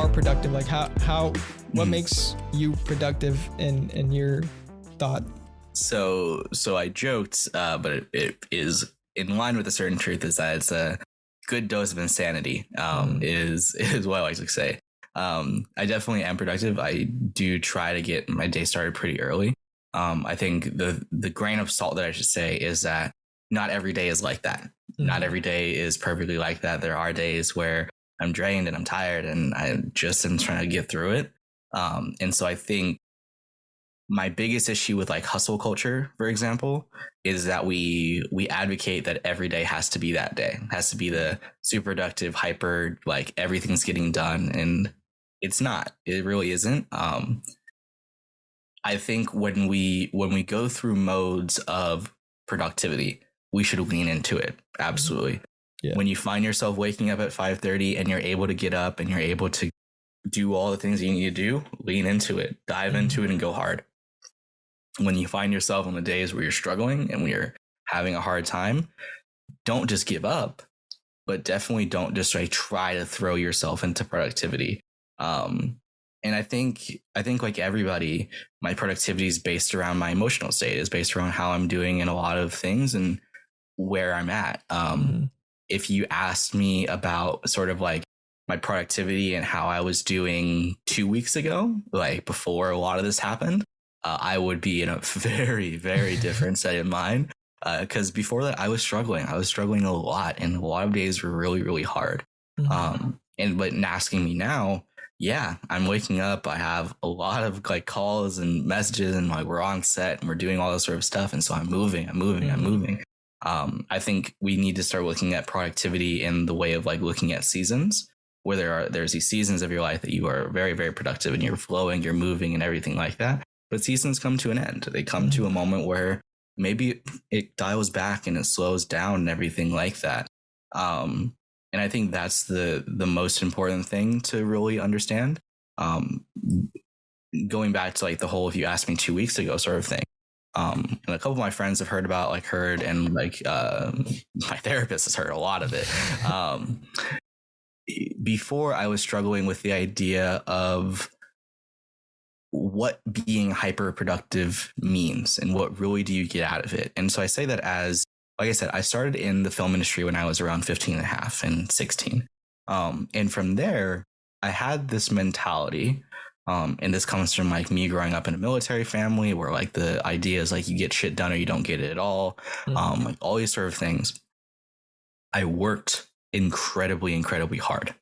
are productive? Like what Mhm. makes you productive in your thought? So I joked, but it is in line with a certain truth, is that it's a good dose of insanity. Is what I like to say. I definitely am productive. I do try to get my day started pretty early. I think the grain of salt that I should say is that not every day is like that. Not every day is perfectly like that. There are days where I'm drained and I'm tired and I just am trying to get through it. And so I think my biggest issue with like hustle culture, for example, is that we advocate that every day has to be that day, has to be the super productive, hyper, like everything's getting done, and it's not. It really isn't. I think when we go through modes of productivity, we should lean into it. Absolutely. Yeah. When you find yourself waking up at 5:30 and you're able to get up and you're able to do all the things you need to do, lean into it, dive into it, and go hard. When you find yourself on the days where you're struggling and when you're having a hard time, don't just give up, but definitely don't just like try to throw yourself into productivity. And I think like everybody, my productivity is based around my emotional state, is based around how I'm doing in a lot of things and where I'm at. If you asked me about sort of like my productivity and how I was doing 2 weeks ago, like before a lot of this happened, I would be in a very, very different state of mind. Because before that, I was struggling. I was struggling a lot, and a lot of days were really, really hard. But asking me now, yeah, I'm waking up. I have a lot of like calls and messages, and like we're on set and we're doing all this sort of stuff. And so I'm moving. I think we need to start looking at productivity in the way of like looking at seasons, where there's these seasons of your life that you are very, very productive and you're flowing, you're moving, and everything like that. But seasons come to an end. They come to a moment where maybe it dials back and it slows down and everything like that. And I think that's the most important thing to really understand. Going back to like the whole, if you asked me 2 weeks ago sort of thing. And a couple of my friends have heard and like my therapist has heard a lot of it. Before I was struggling with the idea of what being hyper productive means and what really do you get out of it. And so I say that as, like I said, I started in the film industry when I was around 15 and a half and 16. And from there, I had this mentality. And this comes from like me growing up in a military family where like the idea is like you get shit done or you don't get it at all. Like all these sort of things. I worked incredibly, incredibly hard.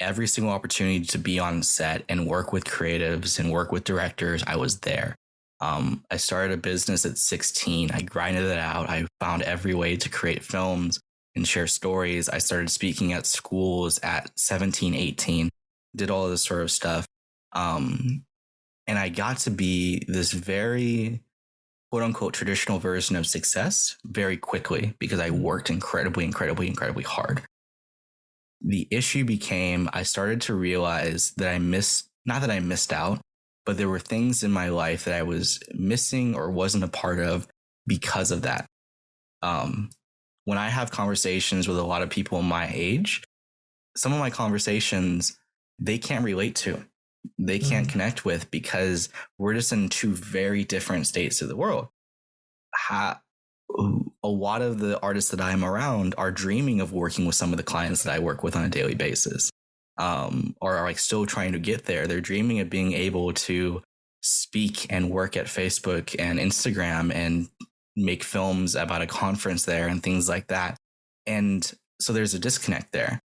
Every single opportunity to be on set and work with creatives and work with directors, I was there. I started a business at 16. I grinded it out. I found every way to create films and share stories. I started speaking at schools at 17, 18, did all this sort of stuff. And I got to be this very quote unquote traditional version of success very quickly because I worked incredibly, incredibly, incredibly hard. The issue became I started to realize that not that I missed out, but there were things in my life that I was missing or wasn't a part of because of that. When I have conversations with a lot of people my age, some of my conversations, they can't relate to, they can't connect with because we're just in two very different states of the world. A lot of the artists that I'm around are dreaming of working with some of the clients that I work with on a daily basis, or are like still trying to get there. They're dreaming of being able to speak and work at Facebook and Instagram and make films about a conference there and things like that. And so there's a disconnect there.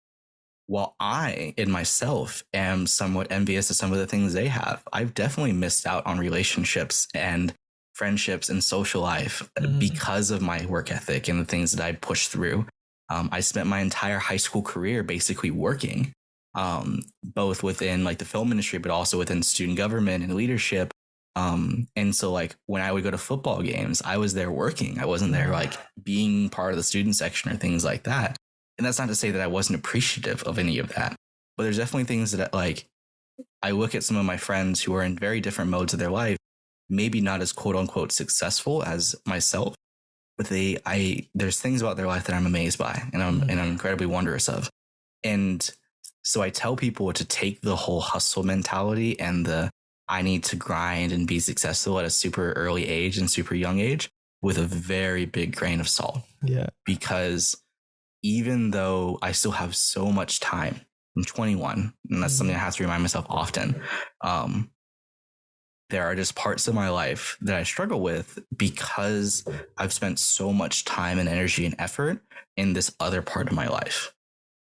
While I in myself am somewhat envious of some of the things they have, I've definitely missed out on relationships and friendships and social life because of my work ethic and the things that I pushed through. I spent my entire high school career basically working, both within like the film industry, but also within student government and leadership. And so like when I would go to football games, I was there working. I wasn't there like being part of the student section or things like that. And that's not to say that I wasn't appreciative of any of that, but there's definitely things that like I look at some of my friends who are in very different modes of their life, maybe not as quote unquote successful as myself, but there's things about their life that I'm amazed by and I'm incredibly wondrous of. And So I tell people to take the whole hustle mentality and the I need to grind and be successful at a super early age and super young age with a very big grain of salt. Yeah. Because even though I still have so much time, I'm 21, and that's something I have to remind myself often. There are just parts of my life that I struggle with because I've spent so much time and energy and effort in this other part of my life.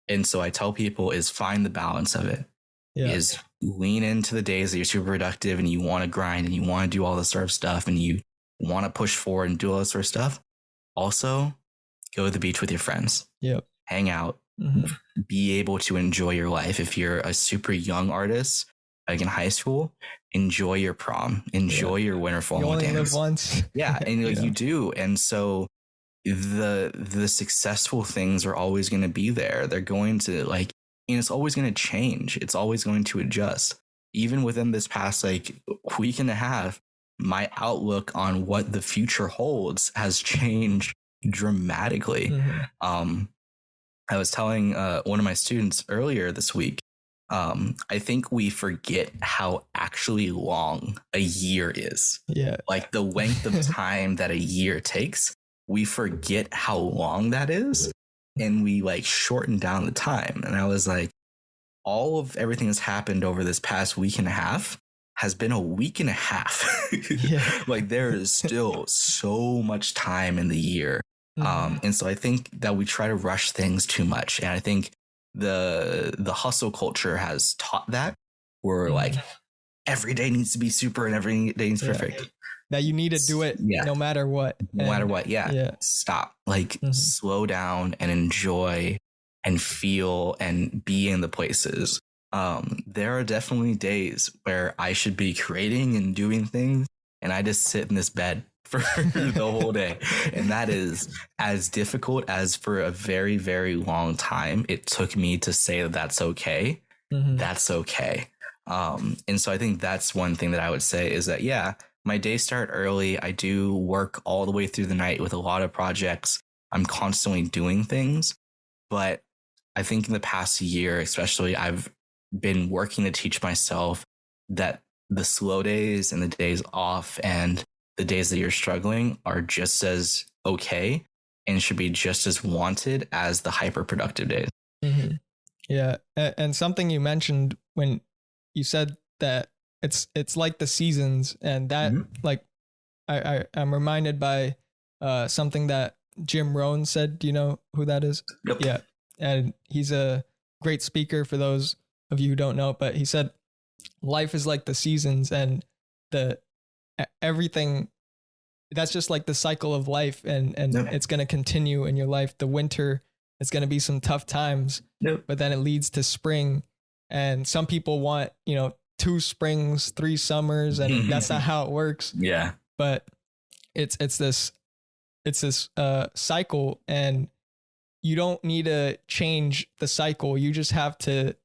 And so I tell people is find the balance of it. Yeah. Is lean into the days that you're super productive and you want to grind and you want to do all this sort of stuff and you want to push forward and do all this sort of stuff. Also, go to the beach with your friends. Yep. Hang out. Be able to enjoy your life. If you're a super young artist, like in high school, enjoy your prom, enjoy your winter formal dance. You only live once. Yeah, and like you do. And so the successful things are always going to be there. They're going to and it's always going to change. It's always going to adjust. Even within this past week and a half, my outlook on what the future holds has changed dramatically. I was telling one of my students earlier this week, I think we forget how actually long a year is. Yeah. Like the length of time that a year takes, we forget how long that is. And we shorten down the time. And I was like, all of everything that's happened over this past week and a half has been a week and a half. There is still so much time in the year. And so I think that we try to rush things too much. And I think the hustle culture has taught that where every day needs to be super and every day needs perfect. That you need to do it no matter what. No matter what. Yeah. Stop. Slow down and enjoy and feel and be in the places. There are definitely days where I should be creating and doing things and I just sit in this bed for the whole day. And that is as difficult as for a very, very long time it took me to say that that's okay. That's okay. And so I think that's one thing that I would say is that, my days start early. I do work all the way through the night with a lot of projects. I'm constantly doing things. But I think in the past year, especially, I've been working to teach myself that the slow days and the days off and the days that you're struggling are just as okay and should be just as wanted as the hyper productive days. Yeah. And something you mentioned when you said that it's like the seasons, and that I'm reminded by something that Jim Rohn said. Do you know who that is? Yep. Yeah. And he's a great speaker for those of you who don't know, but he said life is like the seasons, and everything that's just like the cycle of life, and it's going to continue in your life. The winter, it's going to be some tough times, but then it leads to spring. And some people want, 2 springs, 3 summers, and that's not how it works. Yeah. But it's this cycle, and you don't need to change the cycle. You just have to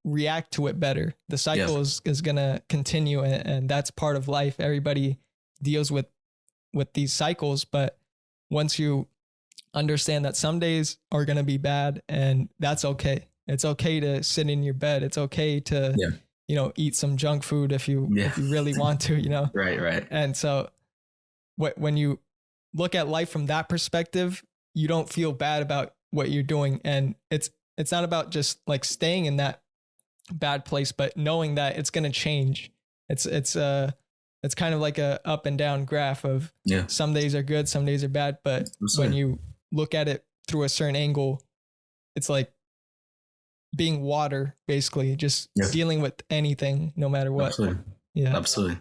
react to it better. The cycle is going to continue, and that's part of life. Everybody deals with these cycles, but once you understand that some days are going to be bad, and that's okay. It's okay to sit in your bed. It's okay to, eat some junk food if you really want to, Right. And so when you look at life from that perspective, you don't feel bad about what you're doing. And it's not about just staying in that bad place, but knowing that it's going to change. It's kind of like a up and down graph of some days are good, some days are bad. But when you look at it through a certain angle, it's like being water, basically, just dealing with anything, no matter what. Absolutely. Yeah. Absolutely.